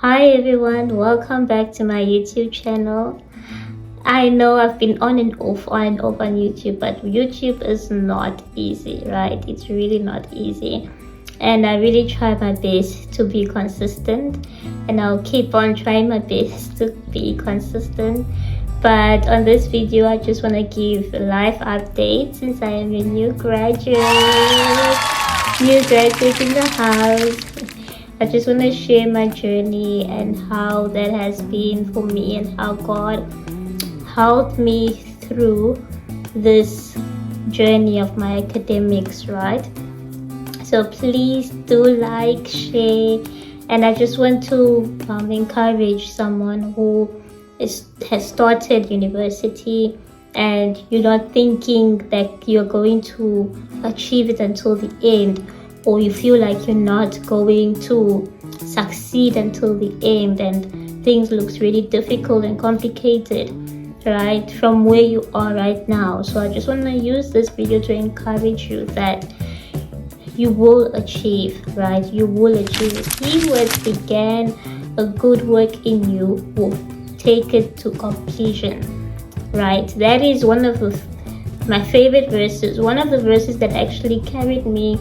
Hi everyone, welcome back to my YouTube channel. I know I've been on and off on YouTube, but YouTube is not easy, right? It's really not easy. And I really try my best to be consistent, and I'll keep on trying my best to be consistent. But on this video, I just want to give a life update since I am a new graduate in the house. I just want to share my journey and how that has been for me and how God helped me through this journey of my academics, right? So please do like, share, and I just want to encourage someone who has started university and you're not thinking that you're going to achieve it until the end, or you feel like you're not going to succeed until the end and things looks really difficult and complicated, right, from where you are right now. So I just want to use this video to encourage you that you will achieve, right? You will achieve it. He who has began a good work in you will take it to completion, right? That is one of my favorite verses, one of the verses that actually carried me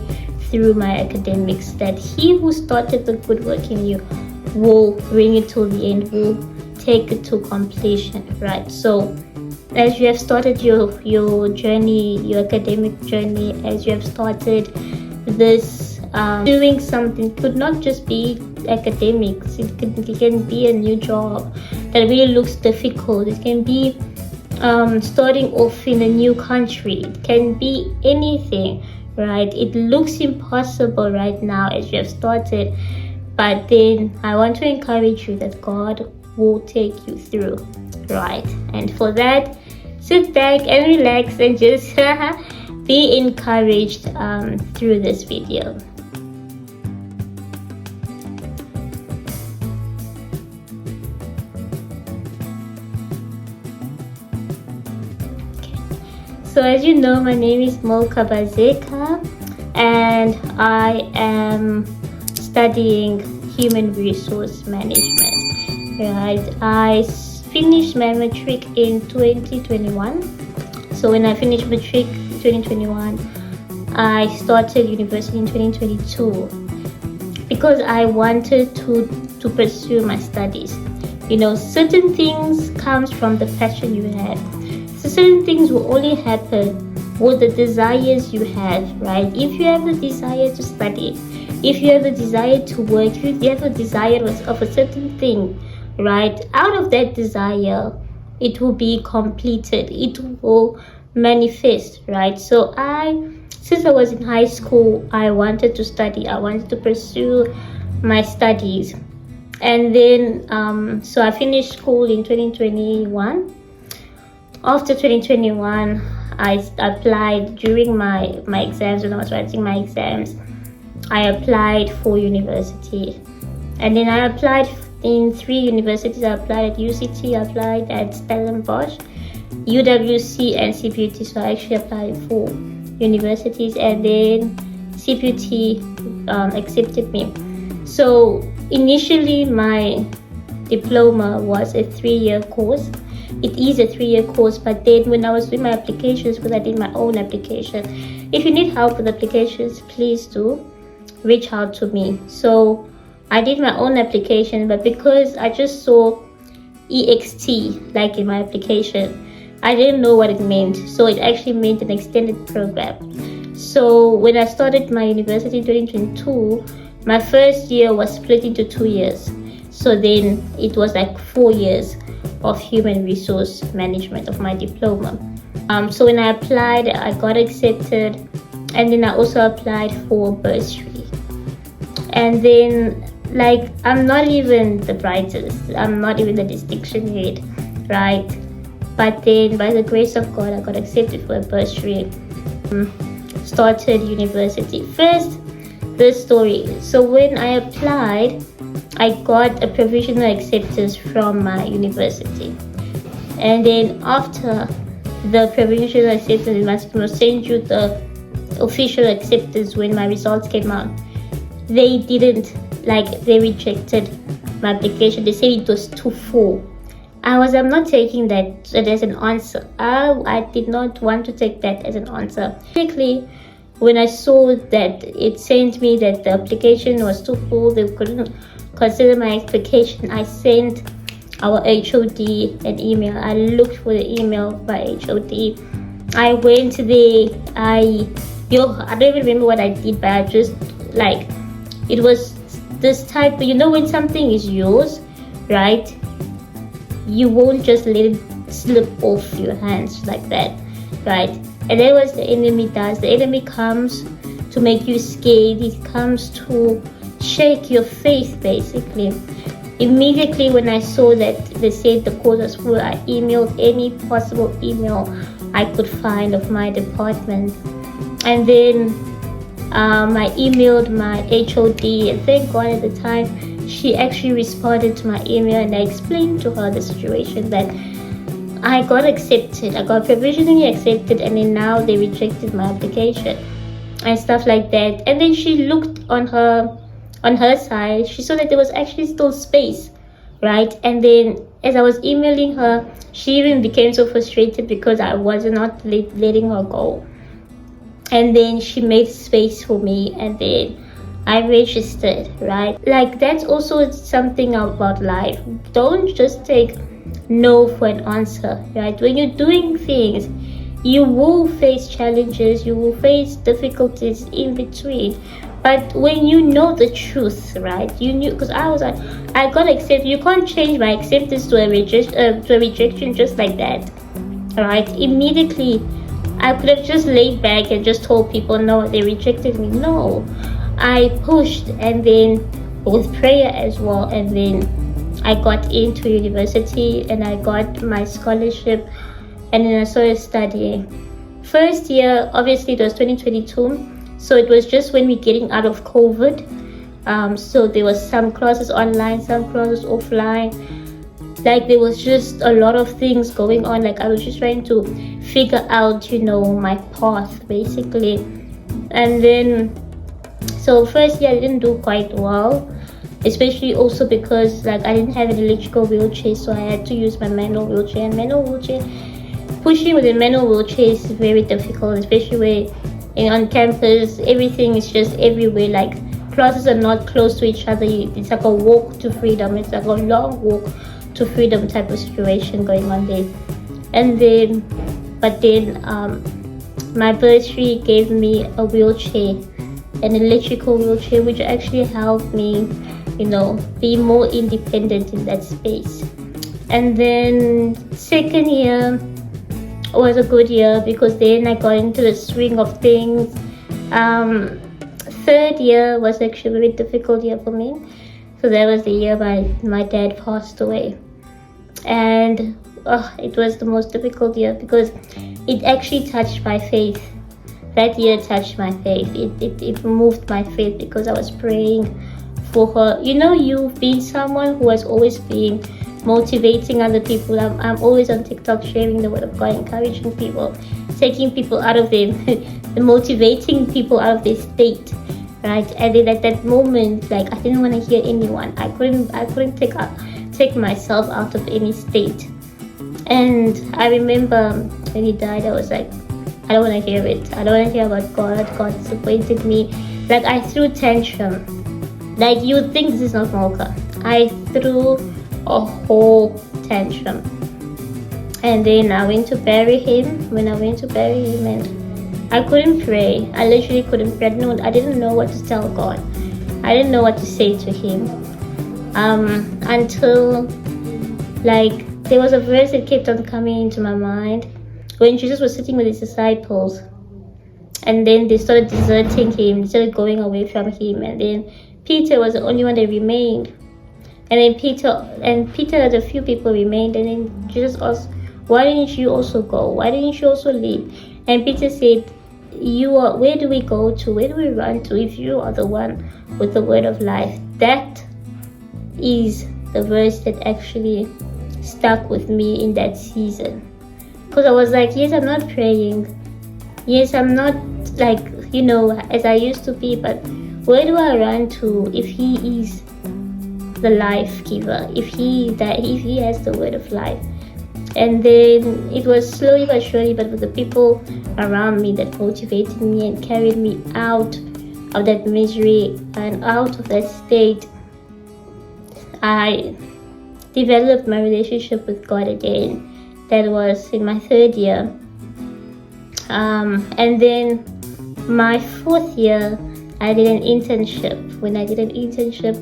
through my academics, that he who started the good work in you will bring it to the end, will take it to completion, right? So as you have started your journey, your academic journey, as you have started this doing something, could not just be academics, it can be a new job that really looks difficult. It can be starting off in a new country. It can be anything, right? It looks impossible right now as you have started, but then I want to encourage you that God will take you through, right? And for that, sit back and relax and just be encouraged through this video. So as you know, my name is Mo Kabazeka and I am studying human resource management, right? I finished my matric in 2021. So when I finished matric 2021, I started university in 2022 because I wanted to pursue my studies. You know, certain things comes from the passion you have. So certain things will only happen with the desires you have, right? If you have the desire to study, if you have the desire to work, if you have a desire of a certain thing, right? Out of that desire, it will be completed. It will manifest, right? So since I was in high school, I wanted to study. I wanted to pursue my studies. And then, so I finished school in 2021. After 2021, I applied during my exams. When I was writing my exams, I applied for university. And then I applied in 3 universities. I applied at UCT, I applied at Stellenbosch, UWC, and CPUT. So I actually applied for universities, and then CPUT accepted me. So initially, my diploma was a 3-year course. It is a 3-year course, but then when I was doing my applications, because I did my own application, if you need help with applications, please do reach out to me. So I did my own application, but because I just saw EXT like in my application, I didn't know what it meant. So it actually meant an extended program. So when I started my university in 2022, my first year was split into 2 years. So then it was like 4 years of human resource management of my diploma. So when I applied, I got accepted, and then I also applied for bursary. And then, like, I'm not even the brightest, I'm not even the distinction head, right? But then by the grace of God, I got accepted for a bursary. Started university. First, the story. So when I applied, I got a provisional acceptance from my university, and then after the provisional acceptance, they must send you the official acceptance. When my results came out, they didn't, like, they rejected my application. They said it was too full. I'm not taking that as an answer. I did not want to take that as an answer. Quickly, when I saw that it sent me that the application was too full, they couldn't consider my application, I sent our HOD an email. I looked for the email by HOD. I went there. I don't even remember what I did, but I just like, it was this type, when something is yours, right? You won't just let it slip off your hands like that, right? And that was the enemy does. The enemy comes to make you scared. It comes to shake your faith, basically. Immediately when I saw that they said the code was full, I emailed any possible email I could find of my department. And then I emailed my HOD, and thank God at the time, she actually responded to my email, and I explained to her the situation, that I got accepted. I got provisionally accepted, and then now they rejected my application and stuff like that. And then she looked on her side. She saw that there was actually still space, right? And then as I was emailing her, she even became so frustrated because I was not letting her go. And then she made space for me, and then I registered, right? Like, that's also something about life. Don't just take no for an answer, right? When you're doing things, you will face challenges, you will face difficulties in between. But when you know the truth, right? You knew, because I was like, I got accepted. You can't change my acceptance to a rejection just like that, right? Immediately, I could have just laid back and just told people, no, they rejected me. No, I pushed, and then with prayer as well, and then I got into university, and I got my scholarship, and then I started studying. First year, obviously, it was 2022, so it was just when we're getting out of COVID. So there was some classes online, some classes offline. Like, there was just a lot of things going on. Like, I was just trying to figure out, my path, basically. And then, so first year I didn't do quite well, especially also because, like, I didn't have an electrical wheelchair, so I had to use my manual wheelchair. And manual wheelchair, pushing with a manual wheelchair is very difficult, especially where on campus, everything is just everywhere. Like, classes are not close to each other. It's like a walk to freedom. It's like a long walk to freedom type of situation going on there. And then, my bursary gave me a wheelchair, an electrical wheelchair, which actually helped me, be more independent in that space. And then second year was a good year because then I got into the swing of things. Third year was actually a very difficult year for me. So that was the year my dad passed away. And it was the most difficult year because it actually touched my faith. That year touched my faith. It moved my faith because I was praying for her. You've been someone who has always been motivating other people. I'm always on TikTok sharing the word of God, encouraging people, taking people out of their, motivating people out of their state, right? And then at that moment, like, I didn't want to hear anyone. I couldn't take myself out of any state. And I remember when he died, I was like, I don't want to hear it. I don't want to hear about God. God disappointed me. Like, I threw tantrum. Like, you would think this is not Molka. I threw a whole tantrum. And then I went to bury him. When I went to bury him, and I couldn't pray. I literally couldn't pray. I didn't know what to tell God. I didn't know what to say to him. Until, like, there was a verse that kept on coming into my mind when Jesus was sitting with his disciples, and then they started deserting him, they started going away from him, and then Peter was the only one that remained. And then Peter and a few people remained, and then Jesus asked, why didn't you also go? Why didn't you also leave? And Peter said, where do we go to? Where do we run to if you are the one with the word of life? That is the verse that actually stuck with me in that season. Because I was like, yes, I'm not praying. Yes, I'm not like, as I used to be, but where do I run to if he is the life giver, if he has the word of life. And then it was slowly but surely, but with the people around me that motivated me and carried me out of that misery and out of that state, I developed my relationship with God again. That was in my 3rd year. And then my 4th year, I did an internship. When I did an internship,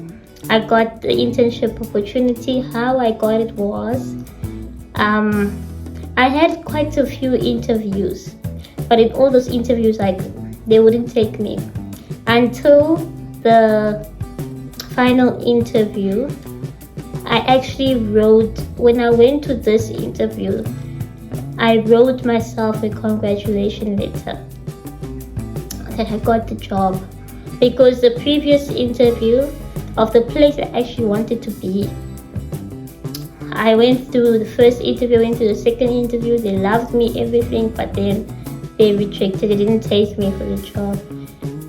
I got the internship opportunity. How I got it was, I had quite a few interviews, but in all those interviews, they wouldn't take me until the final interview. I actually wrote, when I went to this interview, I wrote myself a congratulation letter that I got the job, because the previous interview of the place I actually wanted to be, I went through the first interview, went to the second interview, they loved me, everything, but then they rejected, they didn't take me for the job.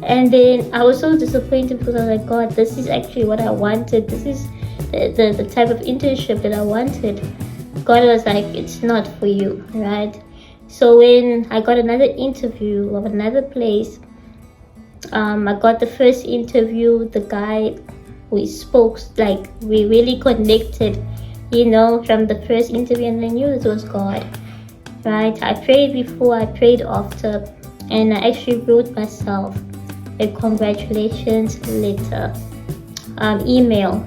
And then I was so disappointed, because I was like, God, this is actually what I wanted, this is the type of internship that I wanted. God was like, it's not for you, right? So when I got another interview of another place, I got the first interview, the guy, we spoke, like we really connected, from the first interview, and I knew it was God, right? I prayed before, I prayed after, and I actually wrote myself a congratulations letter, email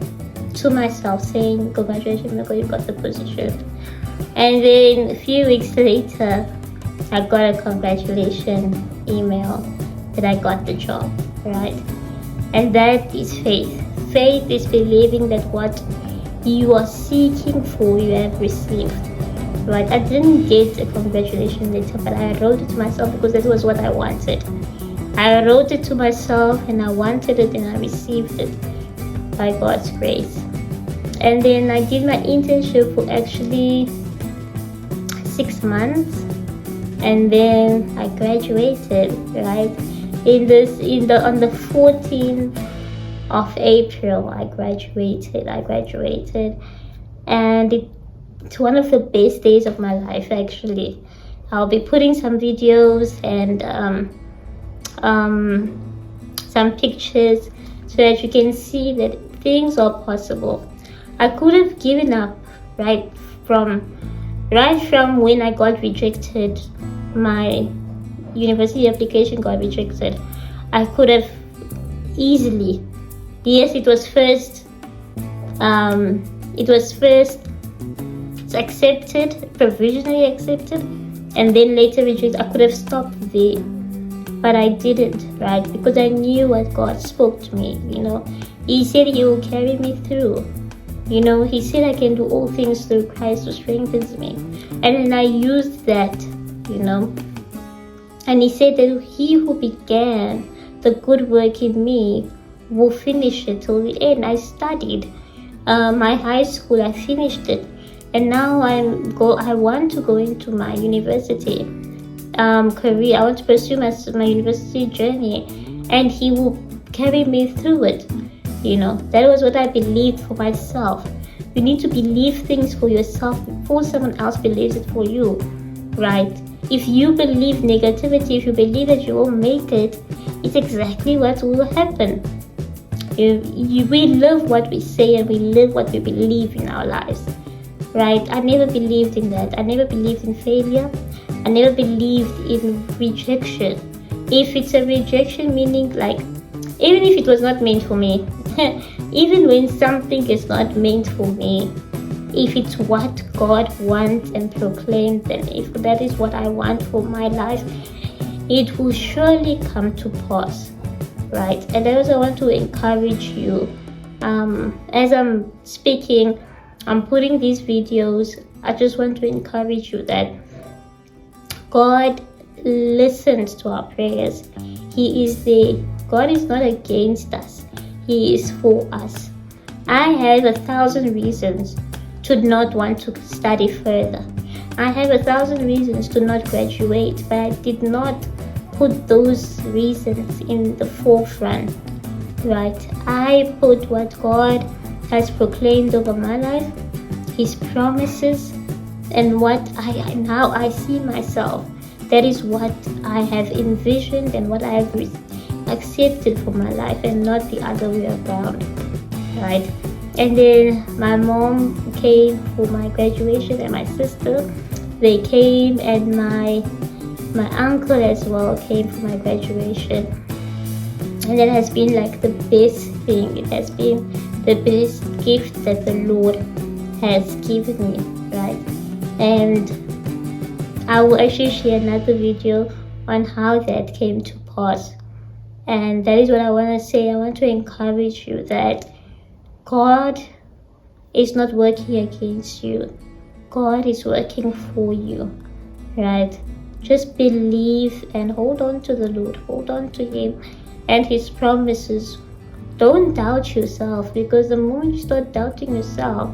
to myself saying, congratulations, you got the position. And then a few weeks later, I got a congratulations email that I got the job, right? And that is faith. Faith is believing that what you are seeking for, you have received, right? I didn't get a congratulations letter, but I wrote it to myself because that was what I wanted. I wrote it to myself and I wanted it, and I received it by God's grace. And then I did my internship for actually 6 months, and then I graduated, right? On the 14th of April, I graduated, and it's one of the best days of my life, actually. I'll be putting some videos and some pictures so that you can see that things are possible. I could have given up right from when I got rejected. My university application got rejected. I could have easily, yes, it was first accepted, provisionally accepted, and then later rejected. I could have stopped there, but I didn't, right? Because I knew what God spoke to me. He said He will carry me through. He said I can do all things through Christ who strengthens me. And then I used that, And He said that He who began the good work in me will finish it till the end. I studied my high school, I finished it. And now I want to go into my university career. I want to pursue my university journey. And He will carry me through it. That was what I believed for myself. You need to believe things for yourself before someone else believes it for you, right? If you believe negativity, if you believe that you won't make it, it's exactly what will happen. We live what we say, and we live what we believe in our lives, right? I never believed in that. I never believed in failure. I never believed in rejection. If it's a rejection, meaning even if it was not meant for me, even when something is not meant for me, if it's what God wants and proclaims, and if that is what I want for my life, it will surely come to pass, right? And I also want to encourage you, as I'm speaking, I'm putting these videos, I just want to encourage you that God listens to our prayers. He is there. God is not against us. He is for us. I have 1,000 reasons to not want to study further. I have 1,000 reasons to not graduate, but I did not put those reasons in the forefront, right? I put what God has proclaimed over my life, His promises, and what I see myself. That is what I have envisioned and what I have accepted for my life, and not the other way around, right? And then my mom came for my graduation, and my sister, they came, and my uncle as well came for my graduation. And that has been like the best thing. It has been the best gift that the Lord has given me, right? And I will actually share another video on how that came to pass. And that is what I want to say. I want to encourage you that God is not working against you. God is working for you, right? Just believe and hold on to the Lord. Hold on to Him and His promises. Don't doubt yourself, because the moment you start doubting yourself,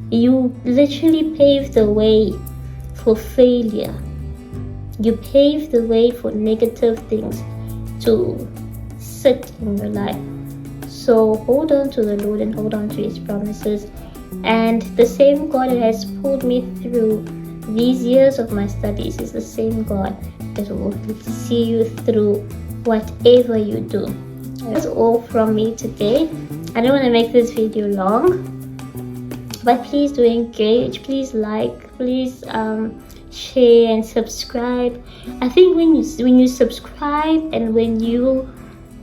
you literally pave the way for failure. You pave the way for negative things to sit in your life. So hold on to the Lord and hold on to His promises. And the same God that has pulled me through these years of my studies is the same God that will see you through whatever you do. That's all from me today. I don't want to make this video long, but please do engage. Please like. Please share and subscribe. I think when you subscribe and when you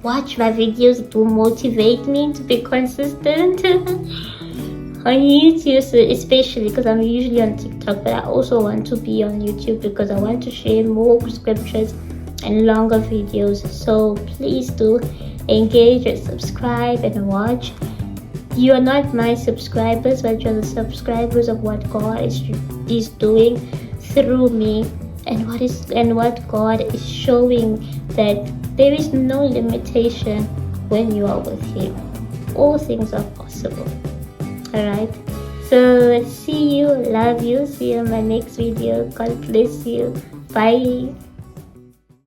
watch my videos, it will motivate me to be consistent. On YouTube, especially because I'm usually on TikTok, but I also want to be on YouTube because I want to share more scriptures and longer videos. So please do engage and subscribe and watch. You are not my subscribers, but you're the subscribers of what God is doing through me, and what God is showing, that there is no limitation when you are with Him. All things are possible. Alright, so see you, love you, see you in my next video. God bless you. Bye.